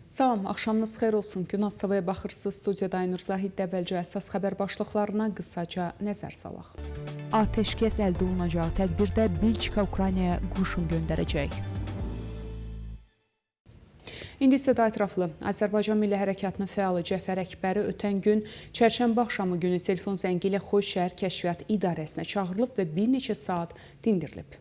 Salam, axşamınız xeyir olsun. Günaz TV-yə baxırsınız. Studiyada Aynur Zahid əvvəlcə əsas xəbər başlıqlarına qısaca nəzər salaq. Atəşkəs əldə olunacağı tədbirdə Belçika Ukraynaya qoşun göndərəcək. İndi isə daha ətraflı. Azərbaycan Milli Hərəkatının fəalı Cəfər Əkbəri ötən gün çərşənbə axşamı günü telefon zəngi ilə Xoy şəhər kəşfiyyat idarəsinə çağırılıb və bir neçə saat dindirilib.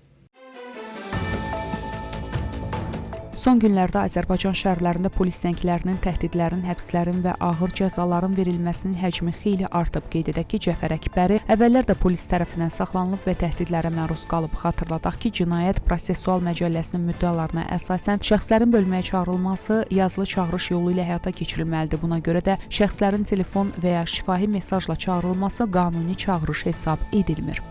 Son günlərdə Azərbaycan şəhərlərində polis zənglərinin, təhdidlərin, həbslərin və ağır cəzaların verilməsinin həcmi xeyli artıb. Qeyd edək ki, Cəfər Əkbəri əvvəllər də polis tərəfindən saxlanılıb və təhdidlərə məruz qalıb. Xatırladaq ki, Cinayət Prosessual Məcəlləsinin müddəalarına əsasən şəxslərin bölməyə çağırılması yazılı çağırış yolu ilə həyata keçirilməlidir. Buna görə də şəxslərin telefon və ya şifahi mesajla çağırılması qanuni çağırış hesab edilmir.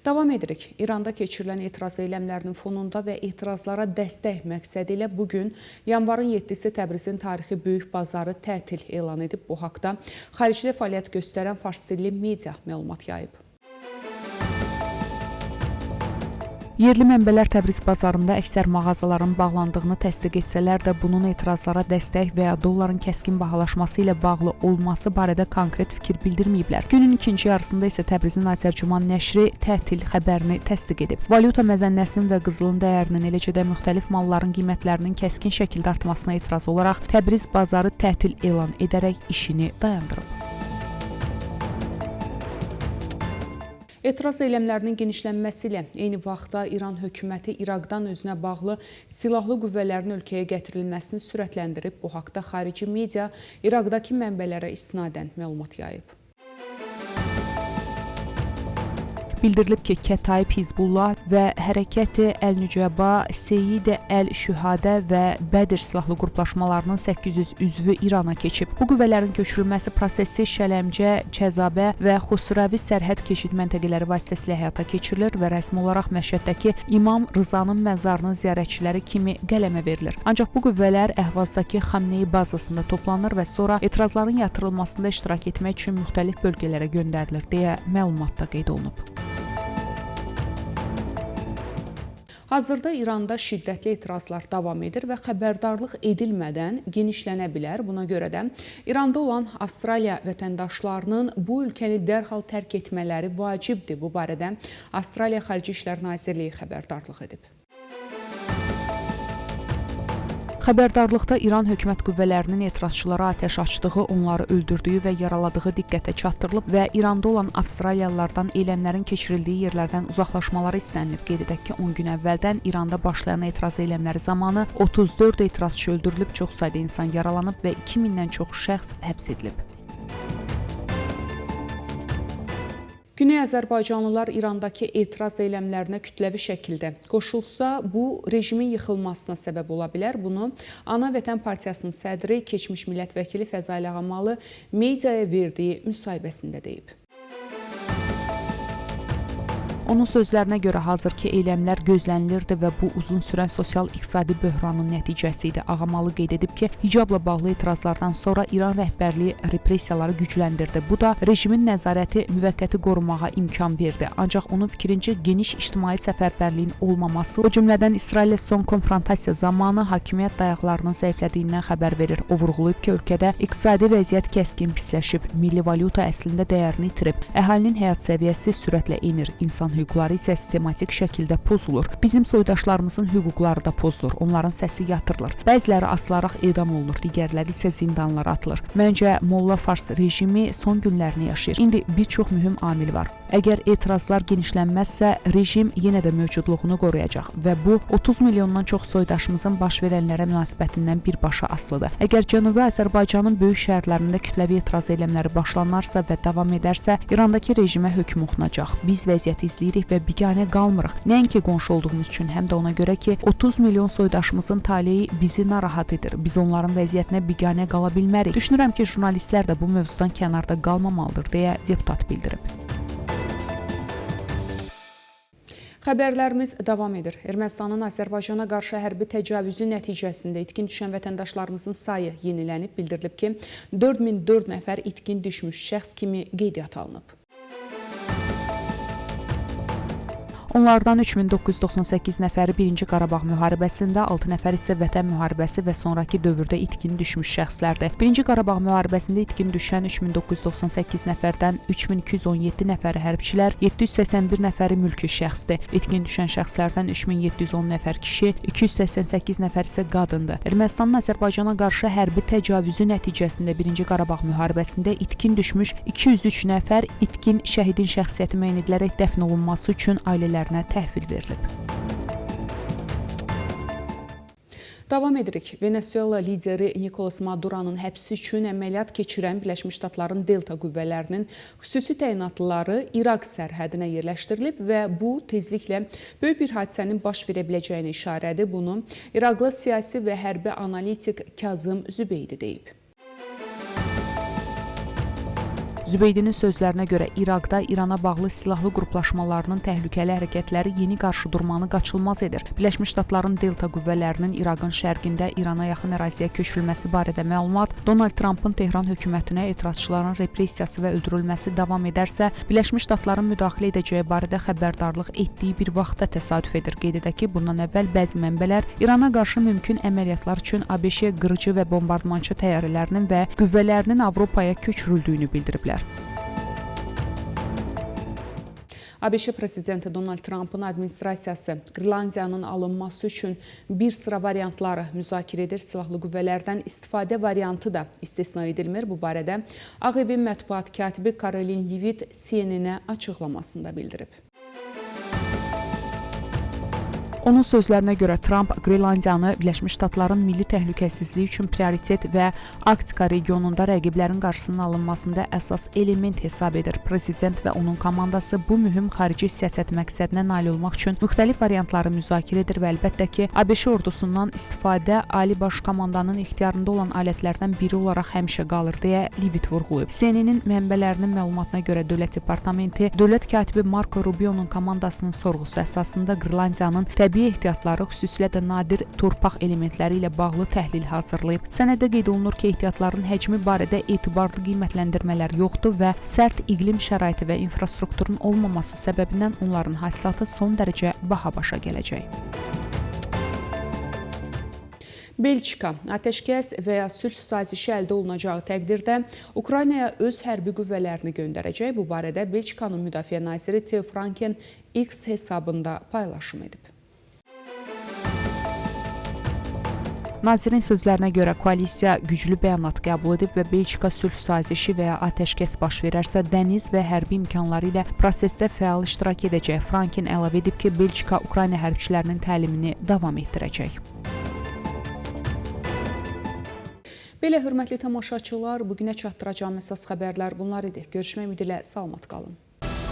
Davam edirik. İranda keçirilən etiraz eyləmlərinin fonunda və etirazlara dəstək məqsədi ilə bugün yanvarın 7-si Təbrizin tarixi böyük bazarı tətil elan edib. Bu haqda xaricdə fəaliyyət göstərən fars dilli media məlumat yayıb. Yerli mənbələr Təbriz bazarında əksər mağazaların bağlandığını təsdiq etsələr də bunun etirazlara dəstək və ya dolların kəskin bahalaşması ilə bağlı olması barədə konkret fikir bildirməyiblər. Günün ikinci yarısında isə Təbrizin Azərcüman nəşri tətil xəbərini təsdiq edib. Valyuta məzənnəsinin və qızılın dəyərinin, eləcə də müxtəlif malların qiymətlərinin kəskin şəkildə artmasına etiraz olaraq Təbriz bazarı tətil elan edərək işini dayandırıb. Etiraz eyləmlərinin genişlənməsi ilə eyni vaxtda İran hökuməti İraqdan özünə bağlı silahlı qüvvələrin ölkəyə gətirilməsini sürətləndirib. Bu haqda xarici media İraqdakı mənbələrə istinadən məlumat yayıb. Bildirilib ki, Kətayib Hizbullah və Hərəkəti Əl-Nücəba, Seyid Əl-Şühadə və Bədir silahlı qruplaşmalarının 800 üzvü İrana keçib. Bu qüvvələrin köçürülməsi prosesi Şələmcə, Çəzabə və Xusravi sərhəd keçid məntəqələri vasitəsilə həyata keçirilir və rəsmi olaraq Məşəddəki İmam Rızanın məzarının ziyarətçiləri kimi qələmə verilir. Ancaq bu qüvvələr Əhvazdakı Xamneyi bazasında toplanır və sonra etirazların yatırılmasında iştirak etmək üçün müxtəlif bölgələrə göndərilir, deyə məlumatda qeyd olunub. Hazırda İranda şiddətli etirazlar davam edir və xəbərdarlıq edilmədən genişlənə bilər. Buna görə də İranda olan Avstraliya vətəndaşlarının bu ülkəni dərhal tərk etmələri vacibdir. Bu barədə Avstraliya Xarici İşlər Nazirliyi xəbərdarlıq edib. Xəbərdarlıqda İran hökumət qüvvələrinin etirazçılara atəş açdığı, onları öldürdüyü və yaraladığı diqqətə çatdırılıb və İranda olan Avstraliyalılardan eyləmlərin keçirildiyi yerlərdən uzaqlaşmaları istənilib. Qeyd edək ki, 10 gün əvvəldən İranda başlayan etiraz eyləmləri zamanı 34 etirazçı öldürülüb, çox sayda insan yaralanıb və 2000-dən çox şəxs həbs edilib. Güney Azərbaycanlılar İrandakı etiraz eyləmlərinə kütləvi şəkildə qoşulsa, bu rejimin yıxılmasına səbəb ola bilər. Bunu Ana Vətən Partiyasının sədri, keçmiş millət vəkili Fəzail Ağamalı mediaya verdiyi müsahibəsində deyib. Onun sözlərinə görə hazırki eyləmlər gözlənilirdi və bu uzun sürən sosial-iqtisadi böhranın nəticəsi idi. Ağamalı qeyd edib ki, hicabla bağlı etirazlardan sonra İran rəhbərliyi repressiyaları gücləndirdi. Bu da rejimin nəzarəti müvəqqəti qorumağa imkan verdi. Ancaq onun fikrincə geniş ictimai səfərbərliyin olmaması, o cümlədən İsraillə son konfrontasiya zamanı hakimiyyət dayaqlarının zəiflədiyindən xəbər verir. O vurğulayıb ki, ölkədə iqtisadi vəziyyət kəskin pisləşib, milli valyuta əslində dəyərini itirib, əhalinin həyat səviyyəsi sürətlə enir, insan hüquqları isə sistematik şəkildə pozulur. Bizim soydaşlarımızın hüquqları da pozulur. Onların səsi yatırılır. Bəziləri asılaraq edam olunur, digərləri isə zindanlara atılır. Məncə, Molla Fars rejimi son günlərini yaşayır. İndi bir çox mühüm amil var. Əgər etirazlar genişlənməzsə, rejim yenə də mövcudluğunu qoruyacaq və bu 30 milyondan çox soydaşımızın baş verənlərə münasibətindən birbaşa asılıdır. Əgər Cənubi Azərbaycanın böyük şəhərlərində kütləvi etiraz eyləmləri başlanarsa və davam edərsə, İrandakı rejimə hökm oxunacaq. Biz vəziyyəti izləyirik və biganə qalmırıq. Nəinki qonşu olduğumuz üçün, həm də ona görə ki, 30 milyon soydaşımızın taleyi bizi narahat edir. Biz onların vəziyyətinə biganə qala bilmərik. Düşünürəm ki, jurnalistlər də bu mövzudan kənarda qalmamalıdır, deyə deputat bildirib. Xəbərlərimiz davam edir. Ermənistanın Azərbaycana qarşı hərbi təcavüzü nəticəsində itkin düşən vətəndaşlarımızın sayı yenilənib. Bildirilib ki, 4004 nəfər itkin düşmüş şəxs kimi qeydiyyata alınıb. Onlardan 3998 nəfəri 1-ci Qarabağ müharibəsində, 6 nəfər isə Vətən müharibəsi və sonrakı dövrdə itkin düşmüş şəxslərdir. 1-ci Qarabağ müharibəsində itkin düşən 3998 nəfərdən 3217 nəfəri hərbçilər, 781 nəfəri mülki şəxsdir. İtkin düşən şəxslərdən 3710 nəfər kişi, 288 nəfər isə qadındır. Ermənistanın Azərbaycana qarşı hərbi təcavüzü nəticəsində 1-ci Qarabağ müharibəsində itkin düşmüş 203 nəfər itkin şəhidin şəxsiyyəti müəyyən edilərək dəfn olunması üçün ailələrinə təhvil verilib. Davam edirik. Venezuela lideri Nicolas Maduro'nun həbsi üçün əməliyyat keçirən Birləşmiş Ştatların Delta qüvvələrinin xüsusi təyinatlıları İraq sərhədinə yerləşdirilib və bu tezliklə böyük bir hadisənin baş verə biləcəyini işarədir. Bunu İraqlı siyasi və hərbi analitik Kazım Zübeydi deyib. Zübeydinin sözlərinə görə İraqda İrana bağlı silahlı qruplaşmalarının təhlükəli hərəkətləri yeni qarşıdurmanı qaçılmaz edir. Birləşmiş Ştatların Delta qüvvələrinin İraqın şərqində İrana yaxın əraziyə köçürülməsi barədə məlumat Donald Trumpın Tehran hökumətinə etirazçıların repressiyası və öldürülməsi davam edərsə, Birləşmiş Ştatların müdaxilə edəcəyi barədə xəbərdarlıq etdiyi bir vaxtda təsadüf edir. Qeyd edək ki, bundan əvvəl bəzi mənbələr İrana qarşı mümkün əməliyyatlar üçün ABŞ qırıcı və bombardmançı təyyarələrinin və qüvvələrinin Avropaya köçürüldüyünü bildiriblər. ABŞ prezidenti Donald Trumpın administrasiyası Qırlandiyanın alınması üçün bir sıra variantları müzakirə edir. Silahlı qüvvələrdən istifadə variantı da istisna edilmir. Bu barədə Ağ Evin mətbuat katibi Karolin Levitt CNN-ə açıqlamasında bildirib. Onun sözlərinə görə Trump Qırlandiyanı Birləşmiş Ştatların milli təhlükəsizliyi üçün prioritet və Arktika regionunda rəqiblərin qarşısının alınmasında əsas element hesab edir. Prezident və onun komandası bu mühüm xarici siyasət məqsədinə nail olmaq üçün müxtəlif variantları müzakirə edir və əlbəttə ki, ABŞ ordusundan istifadə Ali Baş Komandanın ixtiyarında olan alətlərdən biri olaraq həmişə qalır, deyə Levitt vurğulayıb. CNN-in mənbələrinin məlumatına görə Dövlət Departamenti Dövlət katibi Marco Rubio'nun komandasının sorğusu əsasında Qırlandiyanın təbii ehtiyatları, xüsusilə də nadir torpaq elementləri ilə bağlı təhlil hazırlayıb. Sənəddə qeyd olunur ki, ehtiyatların həcmi barədə etibarlı qiymətləndirmələr yoxdur və sərt iqlim şəraiti və infrastrukturun olmaması səbəbindən onların hasilatı son dərəcə baha başa gələcək. Belçika atəşkəs və ya sülh sazişi əldə olunacağı təqdirdə Ukraynaya öz hərbi qüvvələrini göndərəcək. Bu barədə Belçikanın müdafiə naziri Theo Franken X hesabında paylaşım edib. Nazirin sözlərinə görə koalisiya güclü bəyanat qəbul edib və Belçika sülh sazişi və ya atəşkəs baş verərsə dəniz və hərbi imkanları ilə prosesdə fəal iştirak edəcək. Franken əlavə edib ki, Belçika Ukrayna hərbçilərinin təlimini davam etdirəcək. Belə hörmətli tamaşaçılar, bugünə çatdıracağım əsas xəbərlər bunlar idi. Görüşmək ümidi ilə salamat qalın.